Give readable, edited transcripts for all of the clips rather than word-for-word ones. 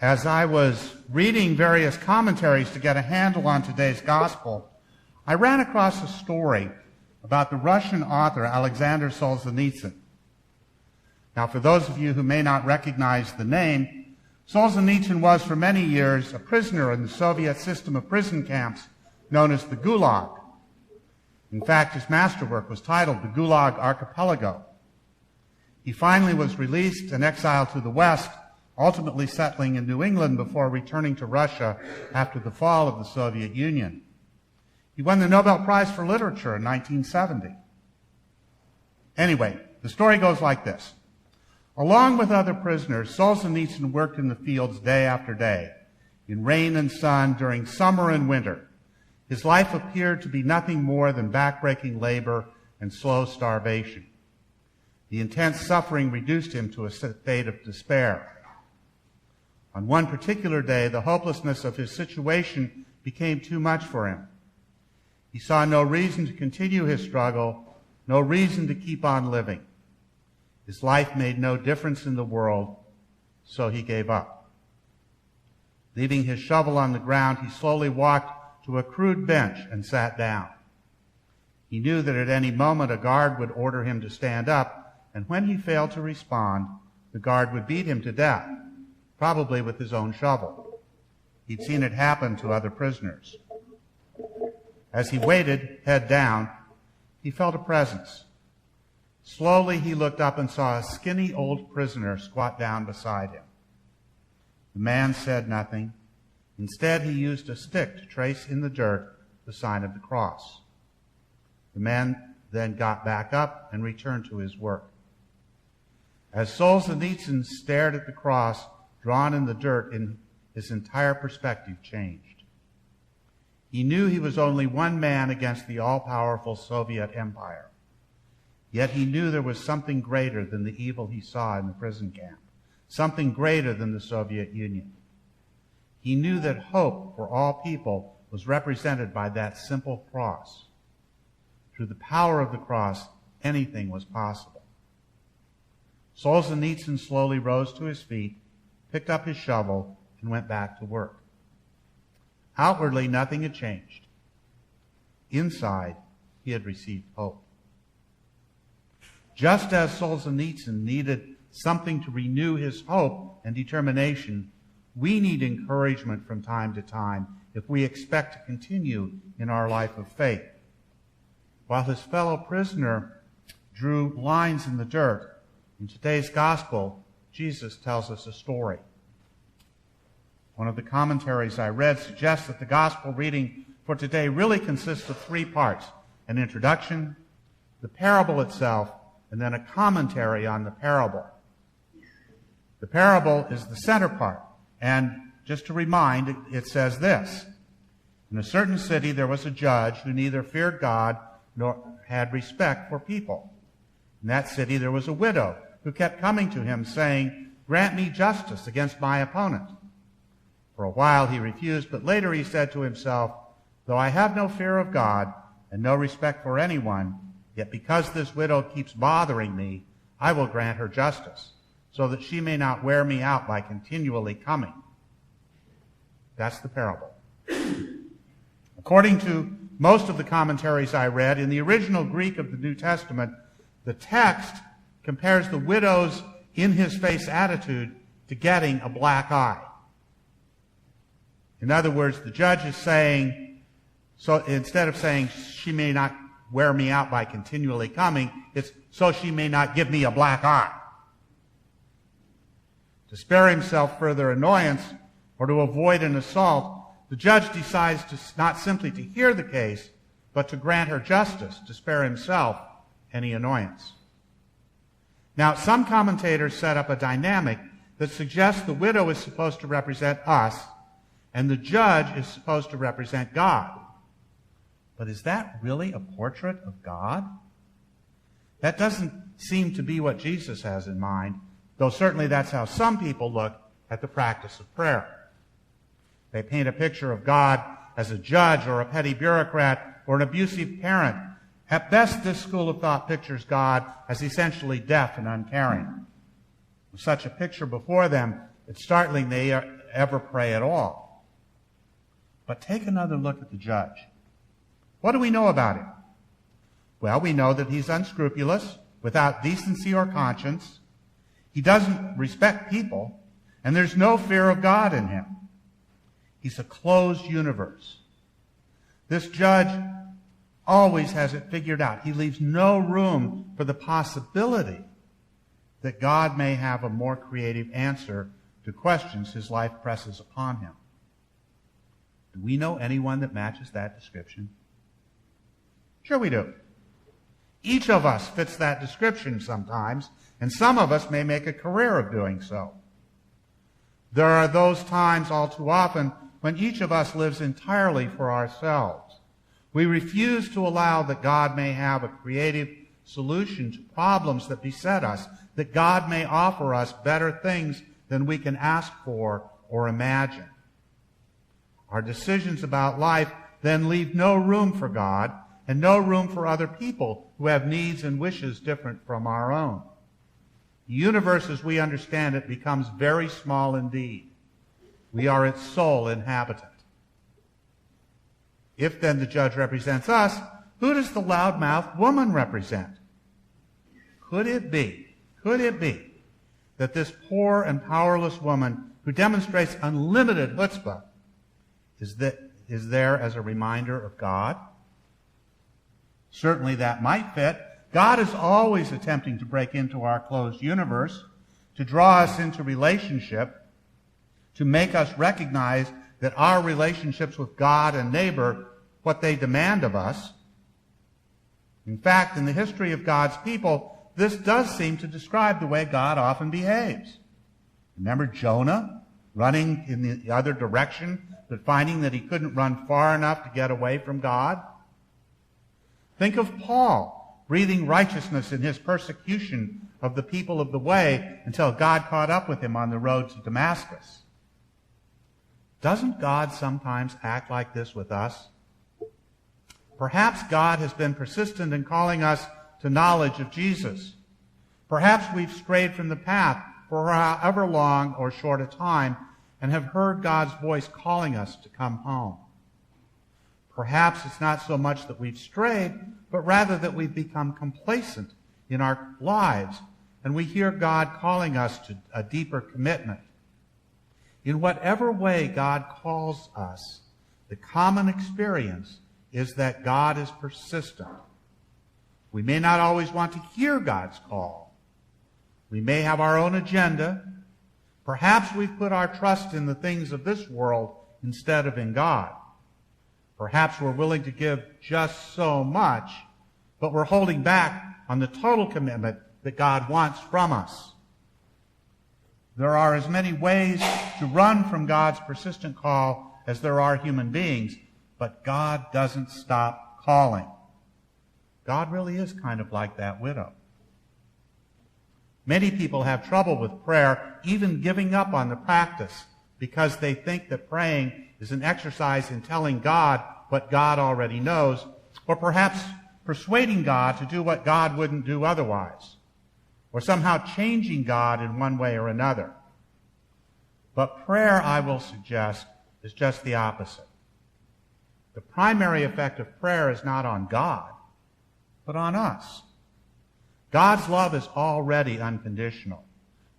As I was reading various commentaries to get a handle on today's gospel, I ran across a story about the Russian author Alexander Solzhenitsyn. Now, for those of you who may not recognize the name, Solzhenitsyn was for many years a prisoner in the Soviet system of prison camps known as the Gulag. In fact, his masterwork was titled The Gulag Archipelago. He finally was released and exiled to the West, ultimately settling in New England before returning to Russia after the fall of the Soviet Union. He won the Nobel Prize for Literature in 1970. Anyway, the story goes like this. Along with other prisoners, Solzhenitsyn worked in the fields day after day, in rain and sun, during summer and winter. His life appeared to be nothing more than backbreaking labor and slow starvation. The intense suffering reduced him to a state of despair. On one particular day, the hopelessness of his situation became too much for him. He saw no reason to continue his struggle, no reason to keep on living. His life made no difference in the world, so he gave up. Leaving his shovel on the ground, he slowly walked to a crude bench and sat down. He knew that at any moment a guard would order him to stand up, and when he failed to respond, the guard would beat him to death, probably with his own shovel. He'd seen it happen to other prisoners. As he waited, head down, he felt a presence. Slowly he looked up and saw a skinny old prisoner squat down beside him. The man said nothing. Instead, he used a stick to trace in the dirt the sign of the cross. The man then got back up and returned to his work. As Solzhenitsyn stared at the cross drawn in the dirt, his entire perspective changed. He knew he was only one man against the all-powerful Soviet Empire. Yet he knew there was something greater than the evil he saw in the prison camp, something greater than the Soviet Union. He knew that hope for all people was represented by that simple cross. Through the power of the cross, anything was possible. Solzhenitsyn slowly rose to his feet, picked up his shovel, and went back to work. Outwardly, nothing had changed. Inside, he had received hope. Just as Solzhenitsyn needed something to renew his hope and determination, we need encouragement from time to time if we expect to continue in our life of faith. While his fellow prisoner drew lines in the dirt, in today's gospel, Jesus tells us a story. One of the commentaries I read suggests that the gospel reading for today really consists of three parts: an introduction, the parable itself, and then a commentary on the parable. The parable is the center part, and just to remind, it says this: in a certain city there was a judge who neither feared God nor had respect for people. In that city there was a widow who kept coming to him saying, "Grant me justice against my opponent." For a while he refused, but later he said to himself, "Though I have no fear of God and no respect for anyone, yet because this widow keeps bothering me, I will grant her justice, so that she may not wear me out by continually coming." That's the parable. According to most of the commentaries I read, in the original Greek of the New Testament, the text compares the widow's in-his-face attitude to getting a black eye. In other words, the judge is saying, so instead of saying, "She may not wear me out by continually coming," it's, "so she may not give me a black eye." To spare himself further annoyance or to avoid an assault, the judge decides to not simply to hear the case, but to grant her justice, to spare himself any annoyance. Now, some commentators set up a dynamic that suggests the widow is supposed to represent us, and the judge is supposed to represent God. But is that really a portrait of God? That doesn't seem to be what Jesus has in mind, though certainly that's how some people look at the practice of prayer. They paint a picture of God as a judge or a petty bureaucrat or an abusive parent. At best, this school of thought pictures God as essentially deaf and uncaring. With such a picture before them, it's startling ever pray at all. But take another look at the judge. What do we know about him? Well, we know that he's unscrupulous, without decency or conscience. He doesn't respect people, and there's no fear of God in him. He's a closed universe. This judge always has it figured out. He leaves no room for the possibility that God may have a more creative answer to questions his life presses upon him. Do we know anyone that matches that description? Sure we do. Each of us fits that description sometimes, and some of us may make a career of doing so. There are those times all too often when each of us lives entirely for ourselves. We refuse to allow that God may have a creative solution to problems that beset us, that God may offer us better things than we can ask for or imagine. Our decisions about life then leave no room for God and no room for other people who have needs and wishes different from our own. The universe as we understand it becomes very small indeed. We are its sole inhabitant. If then the judge represents us, who does the loudmouthed woman represent? Could it be that this poor and powerless woman who demonstrates unlimited chutzpah is there as a reminder of God? Certainly that might fit. God is always attempting to break into our closed universe, to draw us into relationship, to make us recognize that our relationships with God and neighbor, what they demand of us. In fact, in the history of God's people, this does seem to describe the way God often behaves. Remember Jonah running in the other direction, but finding that he couldn't run far enough to get away from God? Think of Paul breathing righteousness in his persecution of the people of the way until God caught up with him on the road to Damascus. Doesn't God sometimes act like this with us? Perhaps God has been persistent in calling us to knowledge of Jesus. Perhaps we've strayed from the path for however long or short a time and have heard God's voice calling us to come home. Perhaps it's not so much that we've strayed, but rather that we've become complacent in our lives and we hear God calling us to a deeper commitment. In whatever way God calls us, the common experience is that God is persistent. We may not always want to hear God's call. We may have our own agenda. Perhaps we've put our trust in the things of this world instead of in God. Perhaps we're willing to give just so much, but we're holding back on the total commitment that God wants from us. There are as many ways to run from God's persistent call as there are human beings, but God doesn't stop calling. God really is kind of like that widow. Many people have trouble with prayer, even giving up on the practice, because they think that praying is an exercise in telling God what God already knows, or perhaps persuading God to do what God wouldn't do otherwise, or somehow changing God in one way or another. But prayer, I will suggest, is just the opposite. The primary effect of prayer is not on God, but on us. God's love is already unconditional.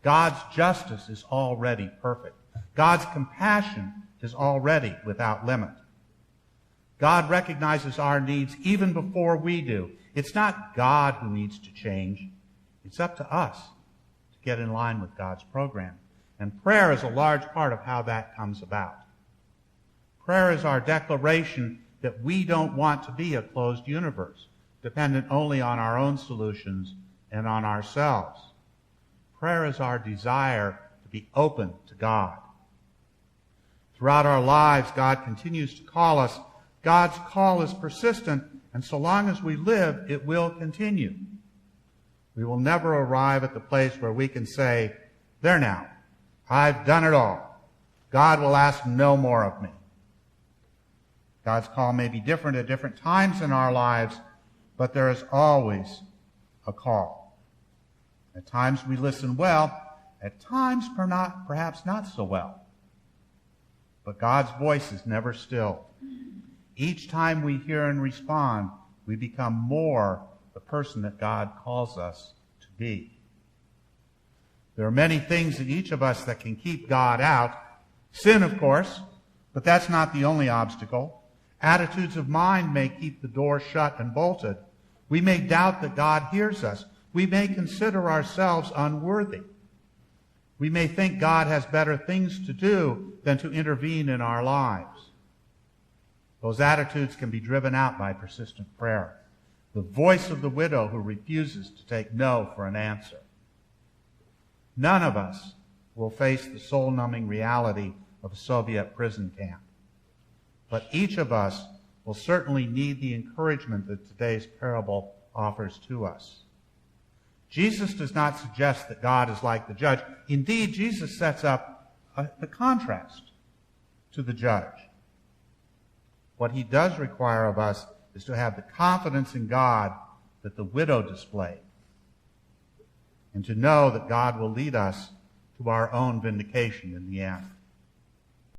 God's justice is already perfect. God's compassion is already without limit. God recognizes our needs even before we do. It's not God who needs to change. It's up to us to get in line with God's program. And prayer is a large part of how that comes about. Prayer is our declaration that we don't want to be a closed universe, dependent only on our own solutions and on ourselves. Prayer is our desire to be open to God. Throughout our lives, God continues to call us. God's call is persistent, and so long as we live, it will continue. We will never arrive at the place where we can say, there now, I've done it all. God will ask no more of me. God's call may be different at different times in our lives, but there is always a call. At times we listen well, at times perhaps not so well. But God's voice is never still. Each time we hear and respond, we become more the person that God calls us to be. There are many things in each of us that can keep God out. Sin, of course, but that's not the only obstacle. Attitudes of mind may keep the door shut and bolted. We may doubt that God hears us. We may consider ourselves unworthy. We may think God has better things to do than to intervene in our lives. Those attitudes can be driven out by persistent prayer. The voice of the widow who refuses to take no for an answer. None of us will face the soul-numbing reality of a Soviet prison camp. But each of us will certainly need the encouragement that today's parable offers to us. Jesus does not suggest that God is like the judge. Indeed, Jesus sets up the contrast to the judge. What he does require of us is to have the confidence in God that the widow displayed, and to know that God will lead us to our own vindication in the end.